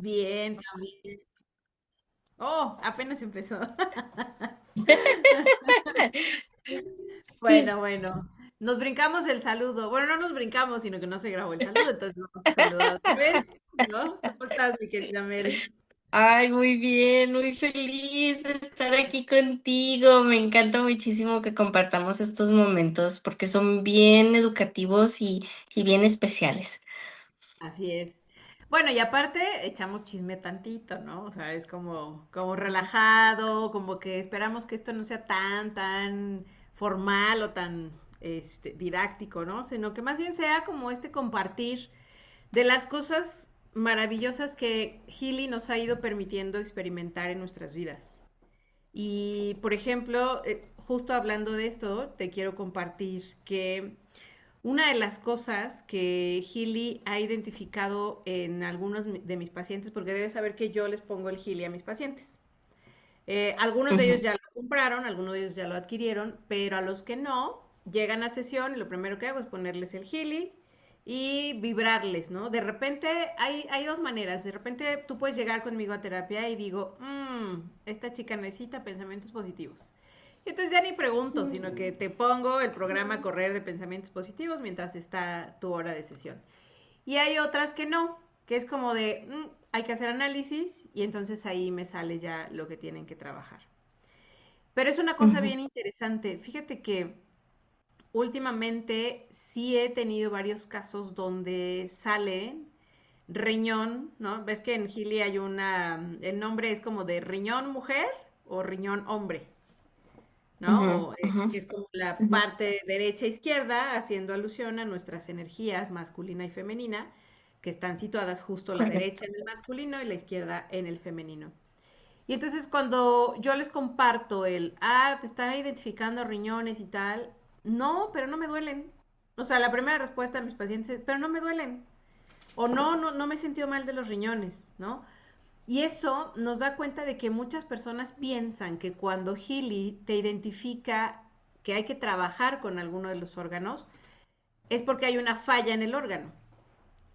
Bien, también. Oh, apenas empezó. Sí. Bueno, bueno. Nos brincamos el saludo. Bueno, no nos brincamos, sino que no se grabó el saludo, entonces vamos a saludar otra vez, ¿no? ¿Cómo estás, mi querida Mary? Ay, muy bien, muy feliz de estar aquí contigo. Me encanta muchísimo que compartamos estos momentos porque son bien educativos y bien especiales. Así es. Bueno, y aparte echamos chisme tantito, ¿no? O sea, es como relajado, como que esperamos que esto no sea tan formal o tan didáctico, ¿no? Sino que más bien sea como este compartir de las cosas maravillosas que Healy nos ha ido permitiendo experimentar en nuestras vidas. Y, por ejemplo, justo hablando de esto, te quiero compartir que una de las cosas que Healy ha identificado en algunos de mis pacientes, porque debes saber que yo les pongo el Healy a mis pacientes. Algunos de ellos Ujú. ya lo compraron, algunos de ellos ya lo adquirieron, pero a los que no, llegan a sesión y lo primero que hago es ponerles el Healy y vibrarles, ¿no? De repente hay dos maneras. De repente tú puedes llegar conmigo a terapia y digo, esta chica necesita pensamientos positivos. Y entonces ya ni pregunto, sino que te pongo el programa a correr de pensamientos positivos mientras está tu hora de sesión. Y hay otras que no, que es como de, hay que hacer análisis y entonces ahí me sale ya lo que tienen que trabajar. Pero es una cosa Ujú. bien interesante. Fíjate que últimamente sí he tenido varios casos donde sale riñón, ¿no? Ves que en Gili hay el nombre es como de riñón mujer o riñón hombre, ¿no? Ujú. Ujú. Que es como la Ujú. parte derecha e izquierda, haciendo alusión a nuestras energías masculina y femenina, que están situadas justo la derecha Correcto. en el masculino y la izquierda en el femenino. Y entonces cuando yo les comparto te están identificando riñones y tal, no, pero no me duelen. O sea, la primera respuesta de mis pacientes es, pero no me duelen. O no me he sentido mal de los riñones, ¿no? Y eso nos da cuenta de que muchas personas piensan que cuando Healy te identifica que hay que trabajar con alguno de los órganos, es porque hay una falla en el órgano.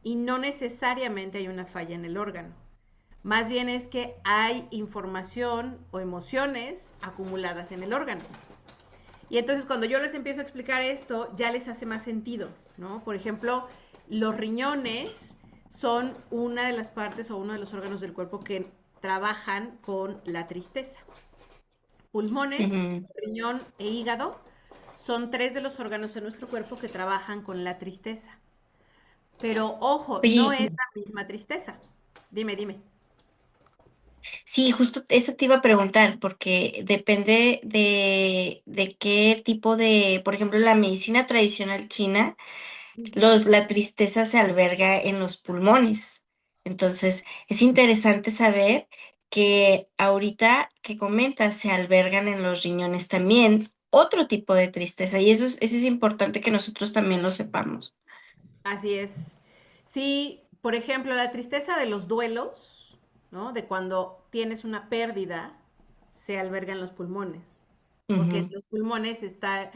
Y no necesariamente hay una falla en el órgano. Más bien es que hay información o emociones acumuladas en el órgano. Y entonces cuando yo les empiezo a explicar esto, ya les hace más sentido, ¿no? Por ejemplo, los riñones son una de las partes o uno de los órganos del cuerpo que trabajan con la tristeza. Pulmones, Ujú. riñón e hígado son tres de los órganos en nuestro cuerpo que trabajan con la tristeza. Pero ojo, no Oye, es la misma tristeza. Dime, dime. sí, justo eso te iba a preguntar, porque depende de qué tipo de, por ejemplo, la medicina tradicional china. Ujú. La tristeza se alberga en los pulmones. Entonces, es interesante saber que ahorita que comentas se albergan en los riñones también otro tipo de tristeza y eso es importante que nosotros también lo sepamos. Así es. Sí, por ejemplo, la tristeza de los duelos, ¿no? De cuando tienes una pérdida, se alberga en los pulmones. Porque en Ujú. los pulmones está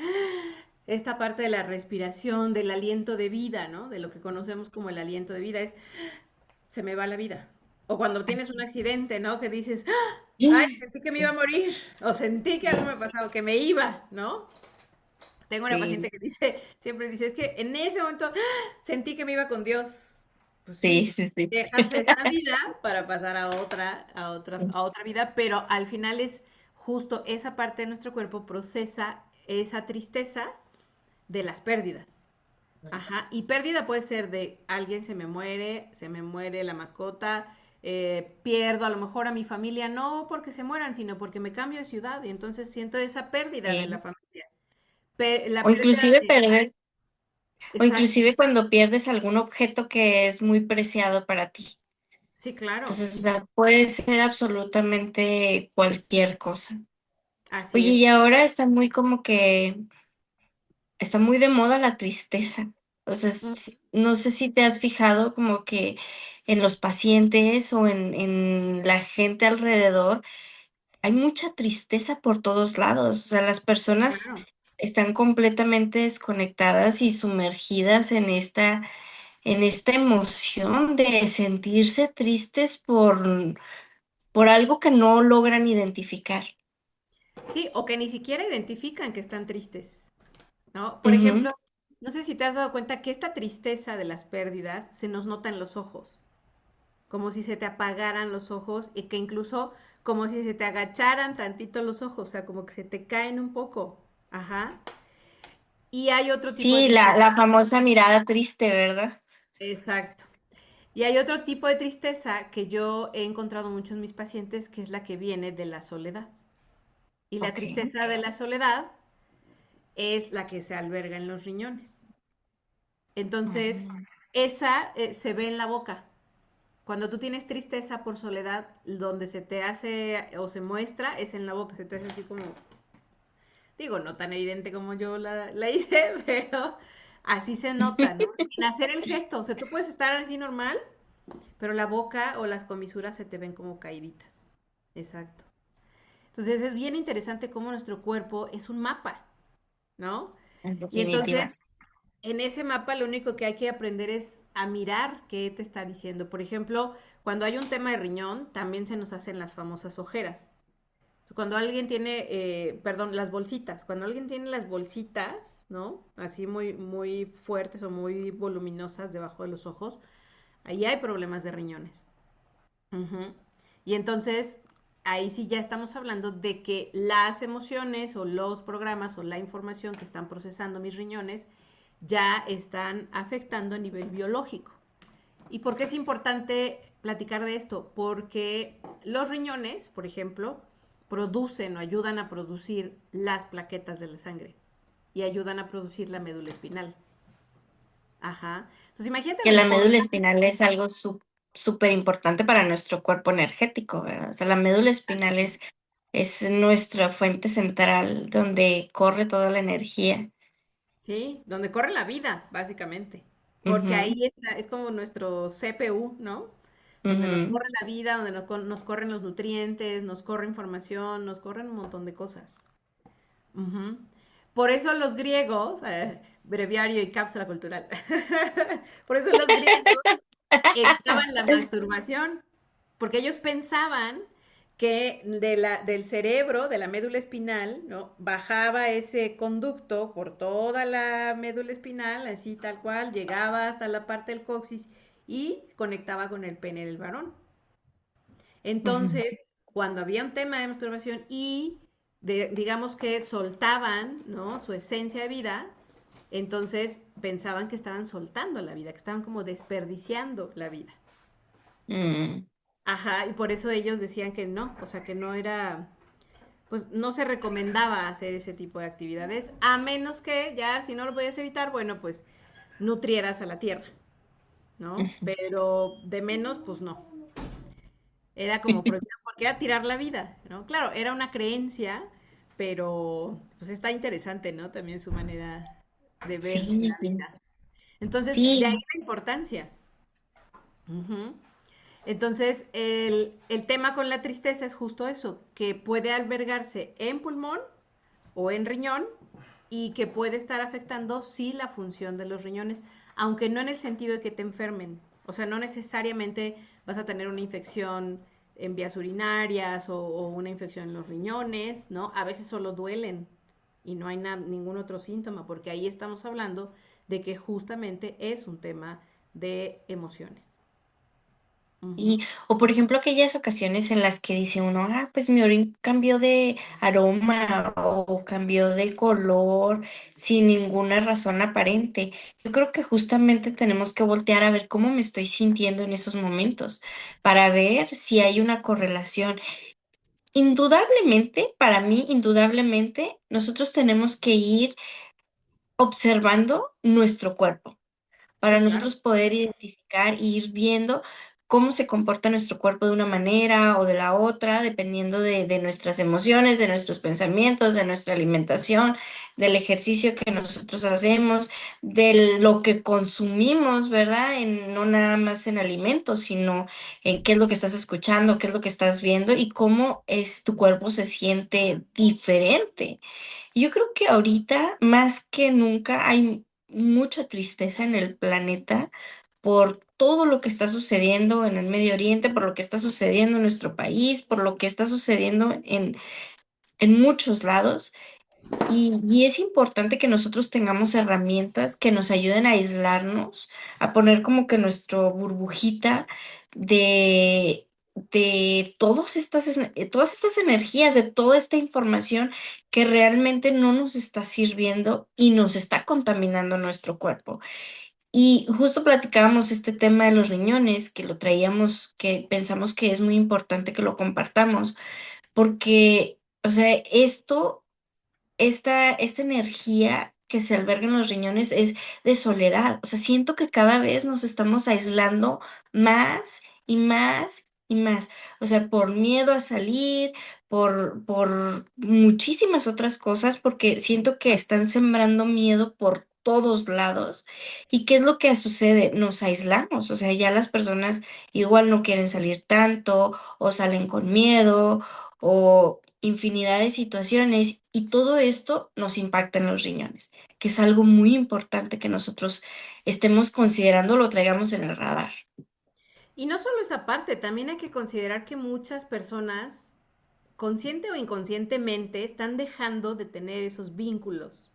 esta parte de la respiración, del aliento de vida, ¿no? De lo que conocemos como el aliento de vida, es se me va la vida. O cuando tienes un Así. accidente, ¿no? Que dices, ay, sentí que me iba a morir, o sentí que algo me pasaba, que me iba, ¿no? Tengo una Sí, paciente que dice, siempre dice, es que en ese momento sentí que me iba con Dios. Pues sí, sí, sí, sí. dejas esta vida para pasar Sí. a otra vida, pero al final es justo esa parte de nuestro cuerpo procesa esa tristeza de las pérdidas. Ajá, y pérdida puede ser de alguien se me muere la mascota, pierdo a lo mejor a mi familia, no porque se mueran, sino porque me cambio de ciudad y entonces siento esa pérdida de la Sí. familia. O La pérdida inclusive de... perder, o Exacto, inclusive cuando pierdes algún objeto que es muy preciado para ti. sí, claro, Entonces, o sea, puede ser absolutamente cualquier cosa. así Oye, y es. ahora está muy como que está muy de moda la tristeza. O sea, Mm, no sé si te has fijado como que en los pacientes o en la gente alrededor, hay mucha tristeza por todos lados. O sea, las personas claro. están completamente desconectadas y sumergidas en esta, en esta emoción de sentirse tristes por algo que no logran identificar. Sí, o que ni siquiera identifican que están tristes, ¿no? Por Ujú. ejemplo, no sé si te has dado cuenta que esta tristeza de las pérdidas se nos nota en los ojos, como si se te apagaran los ojos y que incluso como si se te agacharan tantito los ojos, o sea, como que se te caen un poco. Ajá. Y hay otro tipo de Sí, la, tristeza. la famosa mirada triste, ¿verdad? Exacto. Y hay otro tipo de tristeza que yo he encontrado mucho en mis pacientes, que es la que viene de la soledad. Y la Ok. tristeza de la soledad es la que se alberga en los riñones. Entonces, Mm. esa se ve en la boca. Cuando tú tienes tristeza por soledad, donde se te hace o se muestra es en la boca, se te hace así como, digo, no tan evidente como yo la hice, pero así se nota, ¿no? Sin hacer el gesto. O sea, tú puedes estar así normal, pero la boca o las comisuras se te ven como caíditas. Exacto. Entonces es bien interesante cómo nuestro cuerpo es un mapa, ¿no? En Y entonces, definitiva. en ese mapa lo único que hay que aprender es a mirar qué te está diciendo. Por ejemplo, cuando hay un tema de riñón, también se nos hacen las famosas ojeras. Cuando alguien tiene, perdón, las bolsitas, cuando alguien tiene las bolsitas, ¿no? Así muy, muy fuertes o muy voluminosas debajo de los ojos, ahí hay problemas de riñones. Ujú. Y entonces, ahí sí ya estamos hablando de que las emociones o los programas o la información que están procesando mis riñones ya están afectando a nivel biológico. ¿Y por qué es importante platicar de esto? Porque los riñones, por ejemplo, producen o ayudan a producir las plaquetas de la sangre y ayudan a producir la médula espinal. Ajá. Entonces imagínate Que lo la médula importante. espinal es algo súper importante para nuestro cuerpo energético, ¿verdad? O sea, la médula espinal es nuestra fuente central donde corre toda la energía. Sí, donde corre la vida, básicamente. Porque Ujú, ahí está, es como nuestro CPU, ¿no? Donde nos ujú. corre la vida, donde nos corren los nutrientes, nos corre información, nos corren un montón de cosas. Ujú. Por eso los griegos, breviario y cápsula cultural, por eso los griegos evitaban la masturbación, porque ellos pensaban que del cerebro, de la médula espinal, ¿no? Bajaba ese conducto por toda la médula espinal, así tal cual, llegaba hasta la parte del coxis y conectaba con el pene del varón. Ujú. Entonces, cuando había un tema de masturbación y digamos que soltaban, ¿no? Su esencia de vida, entonces pensaban que estaban soltando la vida, que estaban como desperdiciando la vida. Mm. Ajá, y por eso ellos decían que no, o sea, que no era, pues no se recomendaba hacer ese tipo de actividades, a menos que ya, si no lo podías evitar, bueno, pues nutrieras a la tierra, ¿no? Ujú. Pero de menos, pues no. Era como prohibido porque era tirar la vida, ¿no? Claro, era una creencia, pero pues está interesante, ¿no? También su manera de ver Sí, la sí, vida. Entonces, de ahí sí. la importancia. Ujú. Entonces, el tema con la tristeza es justo eso, que puede albergarse en pulmón o en riñón y que puede estar afectando, sí, la función de los riñones, aunque no en el sentido de que te enfermen. O sea, no necesariamente vas a tener una infección en vías urinarias o una infección en los riñones, ¿no? A veces solo duelen y no hay ningún otro síntoma, porque ahí estamos hablando de que justamente es un tema de emociones. Y, Ujú. o por ejemplo, aquellas ocasiones en las que dice uno, ah, pues mi orín cambió de aroma o cambió de color sin ninguna razón aparente. Yo creo que justamente tenemos que voltear a ver cómo me estoy sintiendo en esos momentos para ver si hay una correlación. Indudablemente, para mí, indudablemente, nosotros tenemos que ir observando nuestro cuerpo para Sí, claro. nosotros poder identificar e ir viendo cómo se comporta nuestro cuerpo de una manera o de la otra, dependiendo de nuestras emociones, de nuestros pensamientos, de nuestra alimentación, del ejercicio que nosotros hacemos, de lo que consumimos, ¿verdad? No nada más en alimentos, sino en qué es lo que estás escuchando, qué es lo que estás viendo y cómo es tu cuerpo se siente diferente. Yo creo que ahorita, más que nunca, hay mucha tristeza en el planeta por todo lo que está sucediendo en el Medio Oriente, por lo que está sucediendo en nuestro país, por lo que está sucediendo en muchos lados. Y es importante que nosotros tengamos herramientas que nos ayuden a aislarnos, a poner como que nuestro burbujita de todas estas energías, de toda esta información que realmente no nos está sirviendo y nos está contaminando nuestro cuerpo. Y justo platicábamos este tema de los riñones, que lo traíamos, que pensamos que es muy importante que lo compartamos, porque, o sea, esta energía que se alberga en los riñones es de soledad. O sea, siento que cada vez nos estamos aislando más y más y más. O sea, por miedo a salir, por muchísimas otras cosas, porque siento que están sembrando miedo por todos lados. ¿Y qué es lo que sucede? Nos aislamos. O sea, ya las personas igual no quieren salir tanto o salen con miedo o infinidad de situaciones y todo esto nos impacta en los riñones, que es algo muy importante que nosotros estemos considerando, lo traigamos en el radar. Y no solo esa parte, también hay que considerar que muchas personas, consciente o inconscientemente, están dejando de tener esos vínculos.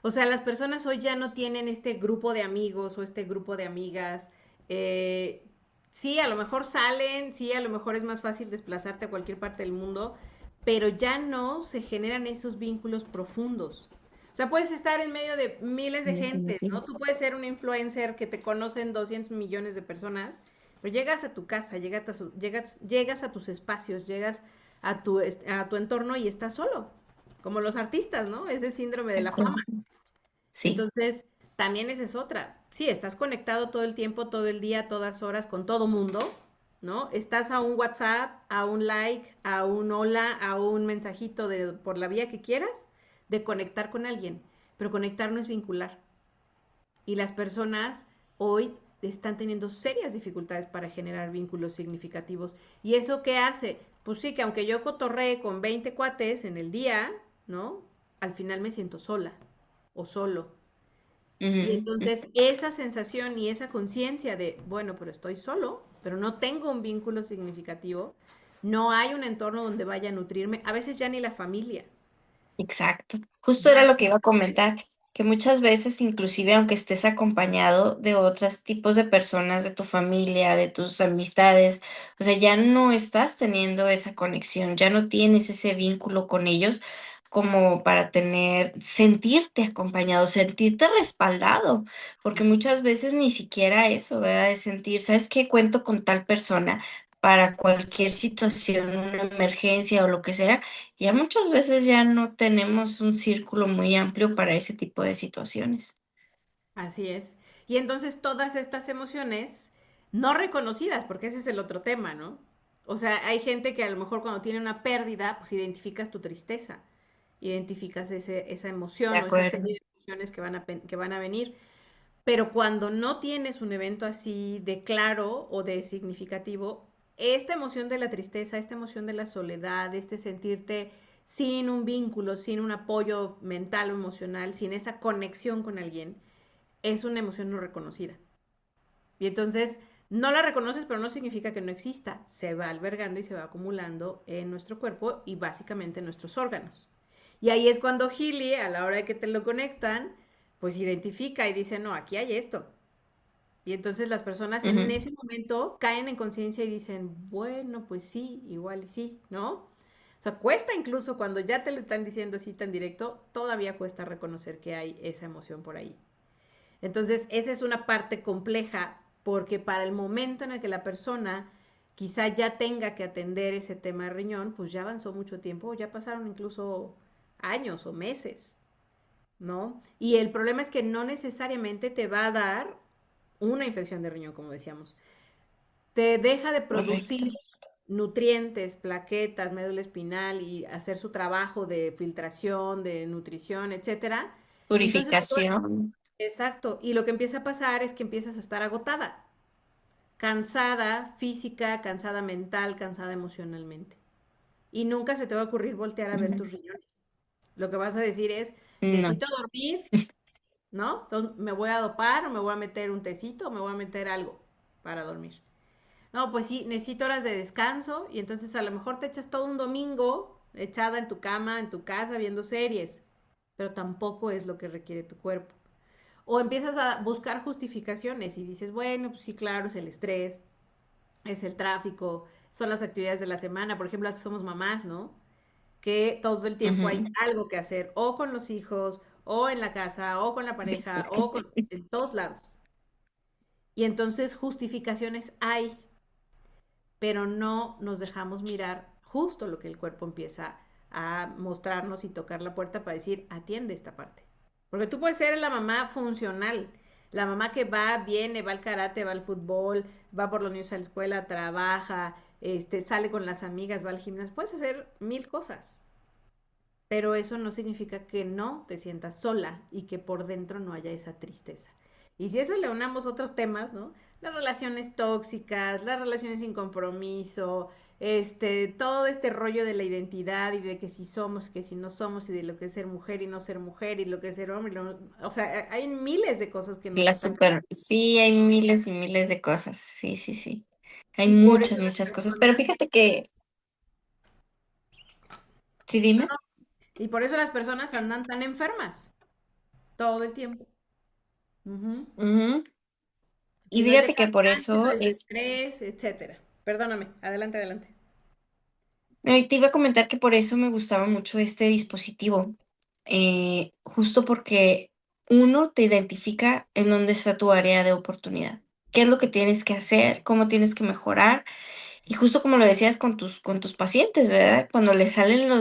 O sea, las personas hoy ya no tienen este grupo de amigos o este grupo de amigas. eh, sí, a lo mejor salen, sí, a lo mejor es más fácil desplazarte a cualquier parte del mundo, pero ya no se generan esos vínculos profundos. O sea, puedes estar en medio de miles de gentes, Definitivo. ¿no? Tú puedes ser un influencer que te conocen 200 millones de personas, pero llegas a tu casa, llegas a tus espacios, llegas a tu entorno y estás solo, como los artistas, ¿no? Ese síndrome de De la fama. acuerdo. Sí, Entonces, también esa es otra. Sí, estás conectado todo el tiempo, todo el día, todas horas con todo mundo, ¿no? Estás a un WhatsApp, a un like, a un hola, a un mensajito por la vía que quieras de conectar con alguien. Pero conectar no es vincular. Y las personas hoy están teniendo serias dificultades para generar vínculos significativos. ¿Y eso qué hace? Pues sí, que aunque yo cotorree con 20 cuates en el día, ¿no? Al final me siento sola o solo. Y ujú, entonces esa sensación y esa conciencia de, bueno, pero estoy solo, pero no tengo un vínculo significativo, no hay un entorno donde vaya a nutrirme, a veces ya ni la familia, exacto. Justo era ya. lo que iba a comentar, que muchas veces, inclusive aunque estés acompañado de otros tipos de personas, de tu familia, de tus amistades, o sea, ya no estás teniendo esa conexión, ya no tienes ese vínculo con ellos como para sentirte acompañado, sentirte respaldado, porque Así muchas veces ni siquiera eso, ¿verdad? De sentir, ¿sabes qué? Cuento con tal persona para cualquier situación, una emergencia o lo que sea. Ya muchas veces ya no tenemos un círculo muy amplio para ese tipo de situaciones. Así es. Y entonces todas estas emociones no reconocidas, porque ese es el otro tema, ¿no? O sea, hay gente que a lo mejor cuando tiene una pérdida, pues identificas tu tristeza, identificas esa De emoción o esa acuerdo. serie de emociones que van a venir. Pero cuando no tienes un evento así de claro o de significativo, esta emoción de la tristeza, esta emoción de la soledad, este sentirte sin un vínculo, sin un apoyo mental o emocional, sin esa conexión con alguien, es una emoción no reconocida. Y entonces no la reconoces, pero no significa que no exista. Se va albergando y se va acumulando en nuestro cuerpo y básicamente en nuestros órganos. Y ahí es cuando Healy, a la hora de que te lo conectan, pues identifica y dice, no, aquí hay esto. Y entonces las personas en Ujú. ese momento caen en conciencia y dicen, bueno, pues sí, igual y sí, ¿no? O sea, cuesta incluso cuando ya te lo están diciendo así tan directo, todavía cuesta reconocer que hay esa emoción por ahí. Entonces, esa es una parte compleja porque para el momento en el que la persona quizá ya tenga que atender ese tema de riñón, pues ya avanzó mucho tiempo, ya pasaron incluso años o meses, ¿no? Y el problema es que no necesariamente te va a dar una infección de riñón, como decíamos. Te deja de Correcto. producir nutrientes, plaquetas, médula espinal y hacer su trabajo de filtración, de nutrición, etcétera. Y entonces, Purificación. exacto, y lo que empieza a pasar es que empiezas a estar agotada, cansada física, cansada mental, cansada emocionalmente. Y nunca se te va a ocurrir voltear a ver Ujú. tus riñones. Lo que vas a decir es, No. necesito dormir, ¿no? Entonces, me voy a dopar, o me voy a meter un tecito, o me voy a meter algo para dormir. No, pues sí, necesito horas de descanso y entonces a lo mejor te echas todo un domingo echada en tu cama, en tu casa, viendo series, pero tampoco es lo que requiere tu cuerpo. O empiezas a buscar justificaciones y dices, bueno, pues sí, claro, es el estrés, es el tráfico, son las actividades de la semana, por ejemplo, somos mamás, ¿no? Que todo el tiempo hay Ujú. algo que hacer, o con los hijos, o en la casa, o con la pareja, o con, en todos lados. Y entonces justificaciones hay, pero no nos dejamos mirar justo lo que el cuerpo empieza a mostrarnos y tocar la puerta para decir, atiende esta parte. Porque tú puedes ser la mamá funcional, la mamá que va, viene, va al karate, va al fútbol, va por los niños a la escuela, trabaja, sale con las amigas, va al gimnasio, puedes hacer mil cosas, pero eso no significa que no te sientas sola y que por dentro no haya esa tristeza. Y si eso le unamos otros temas, ¿no? Las relaciones tóxicas, las relaciones sin compromiso, todo este rollo de la identidad y de que si somos, que si no somos, y de lo que es ser mujer y no ser mujer, y lo que es ser hombre, o sea, hay miles de cosas que nos La atacan. super, sí, hay miles y miles de cosas. Sí, sí, sí. Hay Y por eso muchas, las muchas cosas. Pero personas, fíjate que, sí, no, dime. no, y por eso las personas andan tan enfermas todo el tiempo. Ujú. Ujú. Y Si no es de fíjate que por cansancio, eso es de es, estrés, etcétera. Perdóname, adelante, adelante. te iba a comentar que por eso me gustaba mucho este dispositivo. Justo porque uno te identifica en dónde está tu área de oportunidad. ¿Qué es lo que tienes que hacer? ¿Cómo tienes que mejorar? Y justo como lo decías con tus pacientes, ¿verdad? Cuando les salen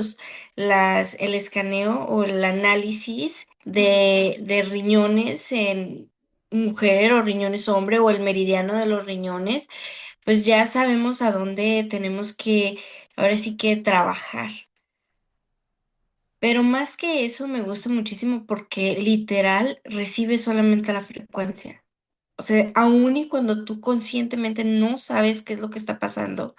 el escaneo o el análisis Ujú. de riñones en mujer o riñones hombre o el meridiano de los riñones, pues ya sabemos a dónde tenemos que, ahora sí que trabajar. Pero más que eso, me gusta muchísimo porque literal recibe solamente la frecuencia. O sea, aun y cuando tú conscientemente no sabes qué es lo que está pasando,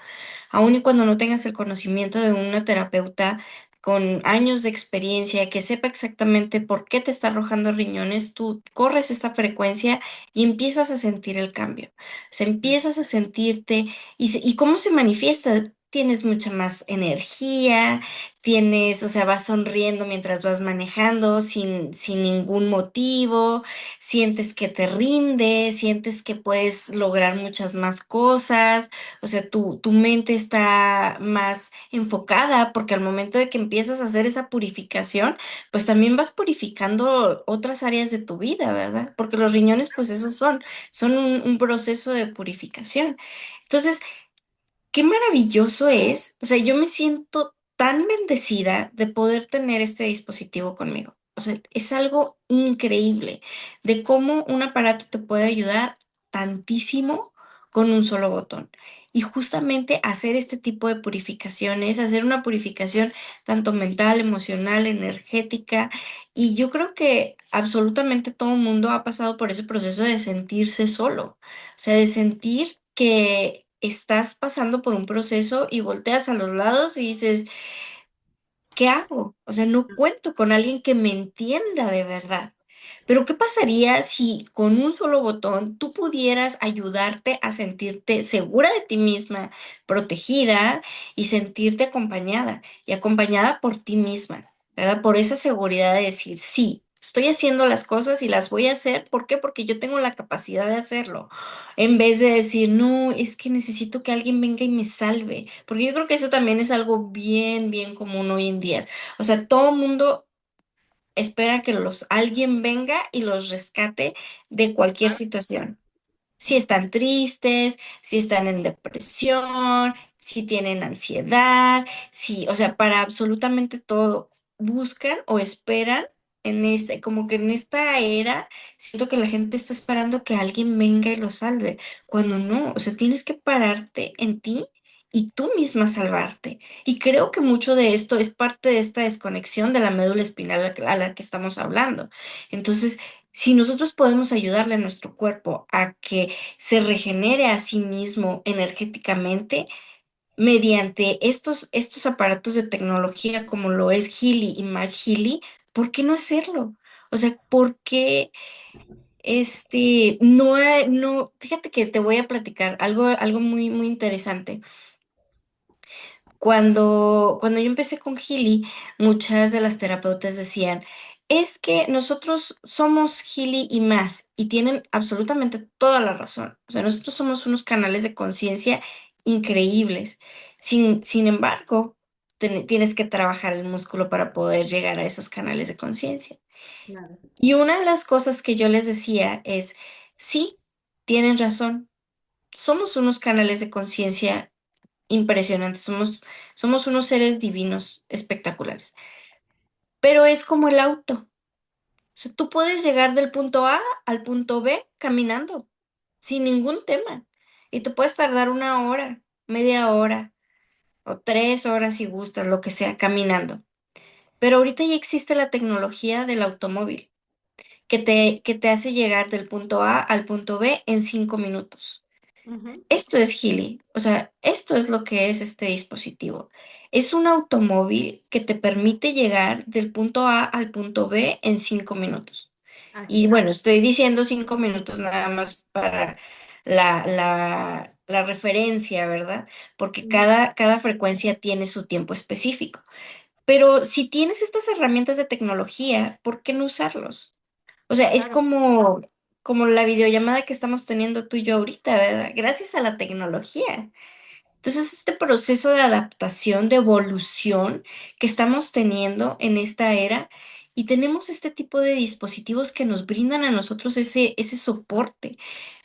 aun y cuando no tengas el conocimiento de una terapeuta con años de experiencia que sepa exactamente por qué te está arrojando riñones, tú corres esta frecuencia y empiezas a sentir el cambio. O sea, empiezas a sentirte y cómo se manifiesta. Tienes mucha más energía, tienes, o sea, vas sonriendo mientras vas manejando sin ningún motivo, sientes que te rindes, sientes que puedes lograr muchas más cosas. O sea, tu mente está más enfocada porque al momento de que empiezas a hacer esa purificación, pues también vas purificando otras áreas de tu vida, ¿verdad? Porque los riñones, pues esos son un proceso de purificación. Entonces, qué maravilloso es. O sea, yo me siento tan bendecida de poder tener este dispositivo conmigo. O sea, es algo increíble de cómo un aparato te puede ayudar tantísimo con un solo botón. Y justamente hacer este tipo de purificaciones, hacer una purificación tanto mental, emocional, energética. Y yo creo que absolutamente todo el mundo ha pasado por ese proceso de sentirse solo. O sea, de sentir que estás pasando por un proceso y volteas a los lados y dices, ¿qué hago? O sea, no cuento con alguien que me entienda de verdad. Pero ¿qué pasaría si con un solo botón tú pudieras ayudarte a sentirte segura de ti misma, protegida y sentirte acompañada y acompañada por ti misma, ¿verdad? Por esa seguridad de decir, sí, estoy haciendo las cosas y las voy a hacer. ¿Por qué? Porque yo tengo la capacidad de hacerlo. En vez de decir, no, es que necesito que alguien venga y me salve. Porque yo creo que eso también es algo bien, bien común hoy en día. O sea, todo el mundo espera que alguien venga y los rescate de Sí, cualquier claro. situación. Si están tristes, si están en depresión, si tienen ansiedad, si, o sea, para absolutamente todo, buscan o esperan como que en esta era, siento que la gente está esperando que alguien venga y lo salve, cuando no, o sea, tienes que pararte en ti y tú misma salvarte. Y creo que mucho de esto es parte de esta desconexión de la médula espinal a la que estamos hablando. Entonces, si nosotros podemos ayudarle a nuestro cuerpo a que se regenere a sí mismo energéticamente mediante estos aparatos de tecnología como lo es Healy y McHealy, ¿por qué no hacerlo? O sea, ¿por qué no, fíjate que te voy a platicar algo muy, muy interesante. Cuando yo empecé con Healy, muchas de las terapeutas decían, es que nosotros somos Healy y más, y tienen absolutamente toda la razón. O sea, nosotros somos unos canales de conciencia increíbles. Sin embargo, tienes que trabajar el músculo para poder llegar a esos canales de conciencia. Claro. Y una de las cosas que yo les decía es, sí, tienen razón, somos unos canales de conciencia impresionantes, somos unos seres divinos espectaculares, pero es como el auto. O sea, tú puedes llegar del punto A al punto B caminando, sin ningún tema. Y tú puedes tardar una hora, media hora o 3 horas si gustas, lo que sea, caminando. Pero ahorita ya existe la tecnología del automóvil que te hace llegar del punto A al punto B en 5 minutos. Ujú. Esto es Geely, o sea, esto es lo que es este dispositivo. Es un automóvil que te permite llegar del punto A al punto B en 5 minutos. Así Y es. bueno, estoy diciendo 5 minutos nada más para la referencia, ¿verdad? Porque Ujú. cada frecuencia tiene su tiempo específico. Pero si tienes estas herramientas de tecnología, ¿por qué no usarlos? O sea, es Claro. como la videollamada que estamos teniendo tú y yo ahorita, ¿verdad? Gracias a la tecnología. Entonces, este proceso de adaptación, de evolución que estamos teniendo en esta era, y tenemos este tipo de dispositivos que nos brindan a nosotros ese soporte,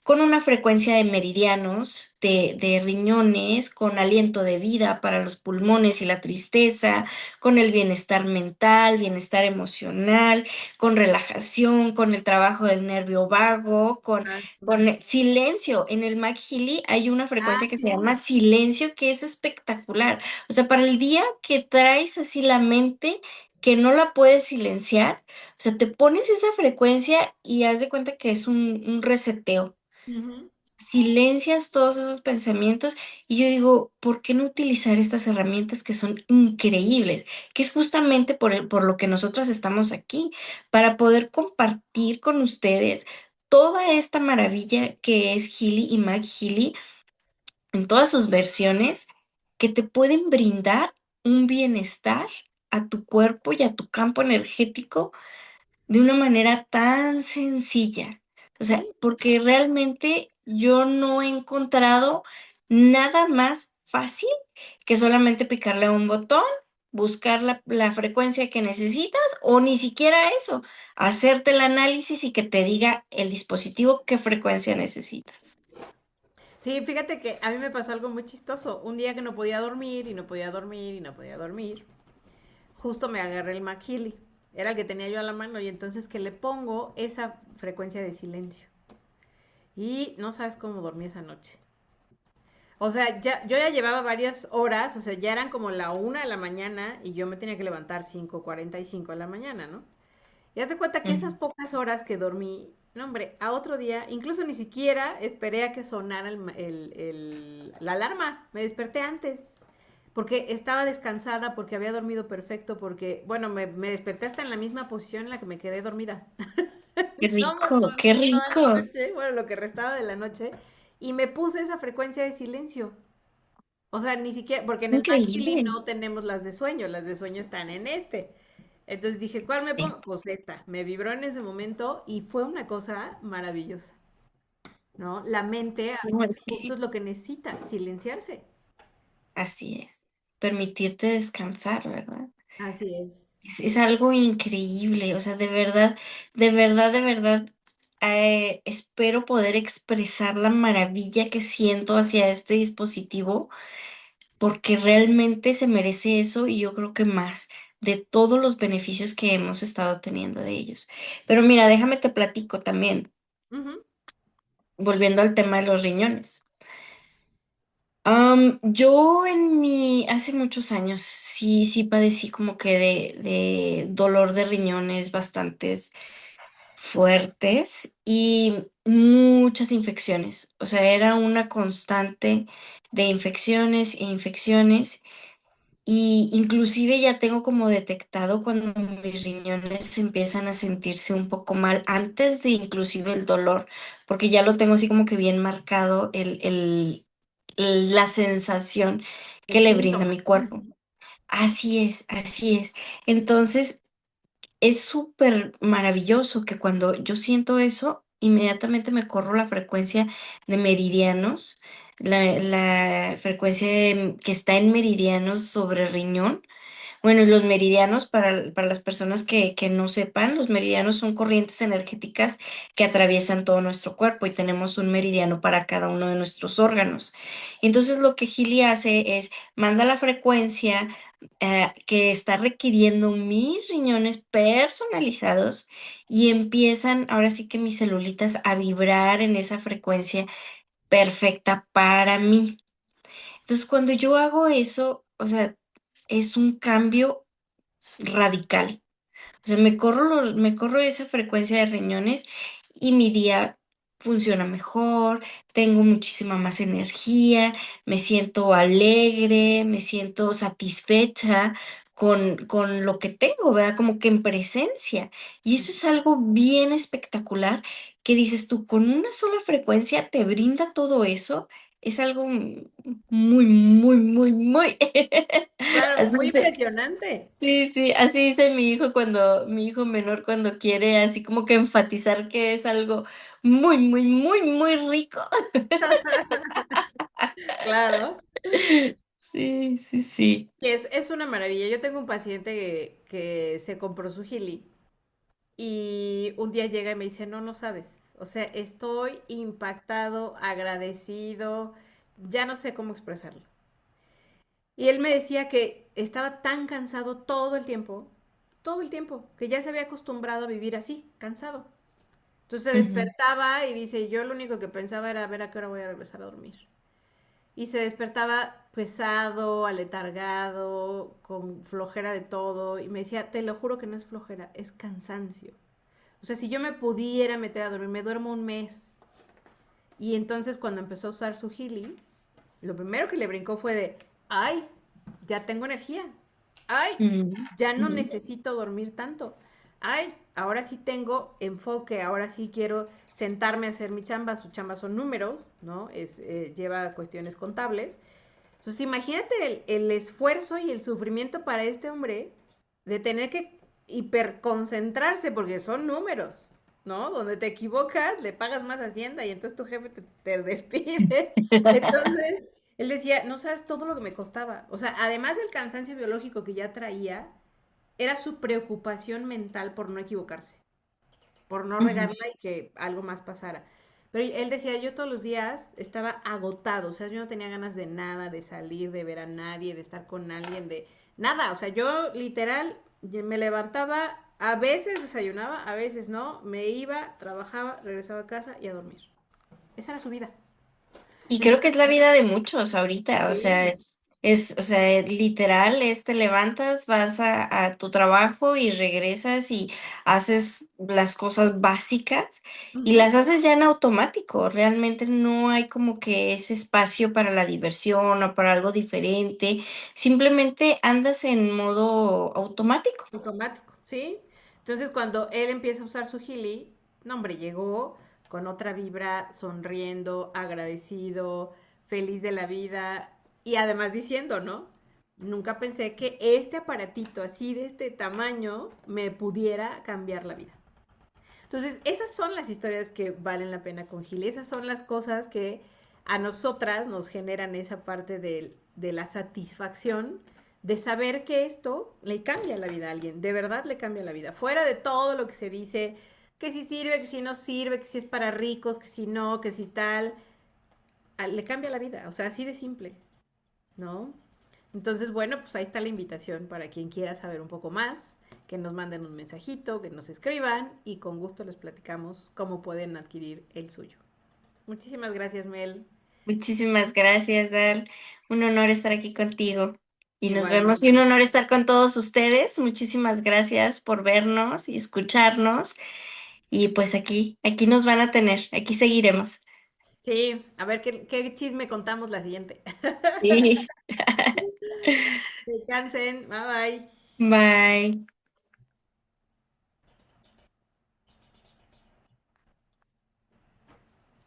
con una frecuencia de meridianos, de riñones, con aliento de vida para los pulmones y la tristeza, con el bienestar mental, bienestar emocional, con relajación, con el trabajo del nervio vago, Exacto. con silencio. En el McHealy hay una Ah, frecuencia que se llama sí. silencio que es espectacular. O sea, para el día que traes así la mente que no la puedes silenciar, o sea, te pones esa frecuencia y haz de cuenta que es un reseteo. Ujú. Silencias todos esos pensamientos y yo digo, ¿por qué no utilizar estas herramientas que son increíbles? Que es justamente por lo que nosotras estamos aquí, para poder compartir con ustedes toda esta maravilla que es Healy y McHealy en todas sus versiones que te pueden brindar un bienestar a tu cuerpo y a tu campo energético de una manera tan sencilla. O sea, Sí. porque realmente yo no he encontrado nada más fácil que solamente picarle a un botón, buscar la frecuencia que necesitas o ni siquiera eso, hacerte el análisis y que te diga el dispositivo qué frecuencia necesitas. Sí, fíjate que a mí me pasó algo muy chistoso. Un día que no podía dormir y no podía dormir y no podía dormir, justo me agarré el McKinley. Era el que tenía yo a la mano y entonces que le pongo esa frecuencia de silencio. Y no sabes cómo dormí esa noche. O sea, yo ya llevaba varias horas, o sea, ya eran como la 1 de la mañana y yo me tenía que levantar 5:45 de la mañana, ¿no? Y date cuenta que esas Ujú. pocas horas que dormí, no hombre, a otro día, incluso ni siquiera esperé a que sonara la alarma, me desperté antes, porque estaba descansada, porque había dormido perfecto, porque, bueno, me desperté hasta en la misma posición en la que me quedé dormida. Qué No me rico, qué moví toda la rico. noche, bueno, lo que restaba de la noche, y me puse esa frecuencia de silencio. O sea, ni siquiera, porque Es en el McKinley increíble. no tenemos las de sueño están en este. Entonces dije, ¿cuál me Sí. pongo? Pues esta. Me vibró en ese momento y fue una cosa maravillosa, ¿no? La mente No, es justo que es lo que necesita, silenciarse. así es. Permitirte descansar, ¿verdad? Así es. Es algo increíble, o sea, de verdad, de verdad, de verdad, espero poder expresar la maravilla que siento hacia este dispositivo, porque realmente se merece eso y yo creo que más de todos los beneficios que hemos estado teniendo de ellos. Pero mira, déjame te platico también, Ujú. volviendo al tema de los riñones. Yo hace muchos años sí padecí como que de dolor de riñones bastantes fuertes y muchas infecciones. O sea, era una constante de infecciones e infecciones. Y inclusive ya tengo como detectado cuando mis riñones empiezan a sentirse un poco mal antes de inclusive el dolor, porque ya lo tengo así como que bien marcado la sensación que El le brinda mi síntoma. cuerpo. Así es, así es. Entonces, es súper maravilloso que cuando yo siento eso, inmediatamente me corro la frecuencia de meridianos, la frecuencia que está en meridianos sobre riñón. Bueno, y los meridianos, para las personas que no sepan, los meridianos son corrientes energéticas que atraviesan todo nuestro cuerpo y tenemos un meridiano para cada uno de nuestros órganos. Entonces, lo que Gili hace es manda la frecuencia que está requiriendo mis riñones personalizados y empiezan, ahora sí que mis celulitas a vibrar en esa frecuencia perfecta para mí. Entonces, cuando yo hago eso, o sea, es un cambio radical. O sea, me corro esa frecuencia de riñones y mi día funciona mejor, tengo muchísima más energía, me siento alegre, me siento satisfecha con lo que tengo, ¿verdad? Como que en presencia. Y eso es algo bien espectacular que dices tú, con una sola frecuencia te brinda todo eso. Es algo muy, muy, muy, muy. Claro, Así muy se, impresionante. Sí, sí, así dice mi hijo menor cuando quiere así como que enfatizar que es algo muy, muy, muy, muy rico. Claro. Sí, sí, sí. Y es una maravilla. Yo tengo un paciente que se compró su Gili y un día llega y me dice, no, no sabes. O sea, estoy impactado, agradecido, ya no sé cómo expresarlo. Y él me decía que estaba tan cansado todo el tiempo, que ya se había acostumbrado a vivir así, cansado. Entonces se Ujú. despertaba y dice, yo lo único que pensaba era a ver a qué hora voy a regresar a dormir. Y se despertaba pesado, aletargado, con flojera de todo. Y me decía, te lo juro que no es flojera, es cansancio. O sea, si yo me pudiera meter a dormir, me duermo un mes. Y entonces cuando empezó a usar su Healy, lo primero que le brincó fue de, ay, ya tengo energía. Ay, Ujú, ya no ujú. necesito dormir tanto. Ay, ahora sí tengo enfoque, ahora sí quiero sentarme a hacer mi chamba. Su chamba son números, ¿no? Lleva cuestiones contables. Entonces, imagínate el esfuerzo y el sufrimiento para este hombre de tener que hiperconcentrarse, porque son números, ¿no? Donde te equivocas, le pagas más Hacienda y entonces tu jefe te despide. Entonces, él decía, no sabes todo lo que me costaba. O sea, además del cansancio biológico que ya traía, era su preocupación mental por no equivocarse, por no Ujú. regarla y que algo más pasara. Pero él decía, yo todos los días estaba agotado, o sea, yo no tenía ganas de nada, de salir, de ver a nadie, de estar con alguien, de nada, o sea, yo literal me levantaba, a veces desayunaba, a veces no, me iba, trabajaba, regresaba a casa y a dormir. Esa era su vida. Y creo que Entonces, es la vida de muchos ahorita, o sea, sí. o sea, literal, te levantas, vas a tu trabajo y regresas y haces las cosas básicas y Ujú. las haces ya en automático. Realmente no hay como que ese espacio para la diversión o para algo diferente. Simplemente andas en modo automático. Automático, ¿sí? Entonces, cuando él empieza a usar su Gili, no, hombre, llegó con otra vibra, sonriendo, agradecido, feliz de la vida y además diciendo, ¿no? Nunca pensé que este aparatito así de este tamaño me pudiera cambiar la vida. Entonces, esas son las historias que valen la pena con Gili, esas son las cosas que a nosotras nos generan esa parte de la satisfacción de saber que esto le cambia la vida a alguien, de verdad le cambia la vida, fuera de todo lo que se dice, que si sirve, que si no sirve, que si es para ricos, que si no, que si tal, le cambia la vida, o sea, así de simple, ¿no? Entonces, bueno, pues ahí está la invitación para quien quiera saber un poco más, que nos manden un mensajito, que nos escriban y con gusto les platicamos cómo pueden adquirir el suyo. Muchísimas gracias, Mel. Muchísimas gracias, Dal. Un honor estar aquí contigo. Y nos vemos y un Igualmente. honor estar con todos ustedes. Muchísimas gracias por vernos y escucharnos. Y pues aquí nos van a tener, aquí seguiremos. Sí, a ver qué chisme contamos la siguiente. Sí. Descansen, bye bye. Bye.